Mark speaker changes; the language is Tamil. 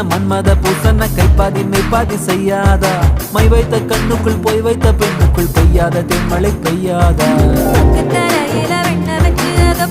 Speaker 1: மன்மத பூசன கைப்பாதி மெய்ப்பாதி செய்யாதா மை வைத்த கண்ணுக்குள் போய் வைத்த பெண்ணுக்குள் பெய்யாத தென்மழை பெய்யாதா
Speaker 2: தரையில வெண்ண வச்சு அத